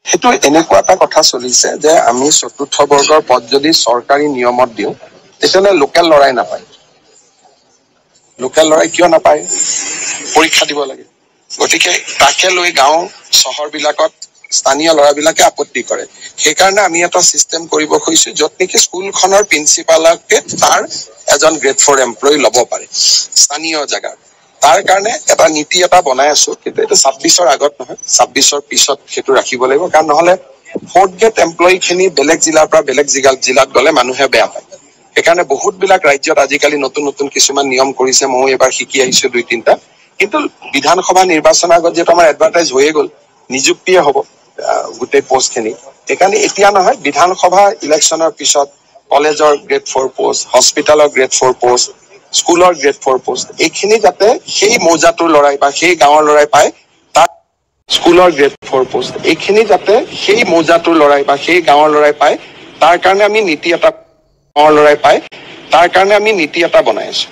সেইটো এনেকুৱা এটা কথা চলিছে যে আমি চতুৰ্থ বৰ্গৰ পদ যদি চৰকাৰী নিয়মত দিওঁ তেতিয়াহ'লে লোকেল ল'ৰাই নাপায়। লোকেল ল'ৰাই কিয় নাপায়? পৰীক্ষা দিব লাগে। গতিকে তাকে লৈ গাঁও চহৰবিলাকত স্থানীয় ল'ৰাবিলাকে আপত্তি কৰে। সেইকাৰণে আমি এটা চিষ্টেম কৰিব খুজিছো য'ত নেকি স্কুলখনৰ প্ৰিন্সিপালকে তাৰ এজন গ্ৰেড 4 এমপ্লয়ী ল'ব পাৰে স্থানীয় জেগাত। তাৰ কাৰণে এটা নীতি এটা বনাই আছো, কিন্তু এইটো 26ৰ আগত নহয়, 26ৰ পিছত সেইটো ৰাখিব লাগিব। কাৰণ নহলে 4th গ্ৰেড এমপ্লয়ী খিনি বেলেগ জিলাৰ পৰা বেলেগ জিলাত গলে মানুহে বেয়া পায়। সেইকাৰণে বহুত বিলাক ৰাজ্যত আজিকালি নতুন নতুন কিছুমান নিয়ম কৰিছে, ময়ো এবাৰ শিকি আহিছো 2-3টা। কিন্তু বিধানসভা নিৰ্বাচনৰ আগত যিহেতু আমাৰ এডভাৰটাইজ হৈয়ে গ'ল, নিযুক্তিয়ে হ'ব গোটেই পোষ্ট খিনি। সেইকাৰণে এতিয়া নহয়, বিধানসভা ইলেকশ্যনৰ পিছত কলেজৰ গ্ৰেড 4 পোষ্ট, হস্পিটেলৰ গ্ৰেড 4 পোষ্ট, স্কুলৰ গ্ৰেড 4 পোষ্ট, এইখিনি যাতে সেই মৌজাটোৰ ল'ৰাই বা সেই গাঁৱৰ ল'ৰাই পায়, তাত স্কুলৰ গ্ৰেড 4 পোষ্ট, এইখিনি যাতে সেই মৌজাটোৰ ল'ৰাই বা সেই গাঁৱৰ ল'ৰাই পায়, তাৰ কাৰণে আমি নীতি এটা গাঁৱৰ ল'ৰাই পায়, তাৰ কাৰণে আমি নীতি এটা বনাই আছো।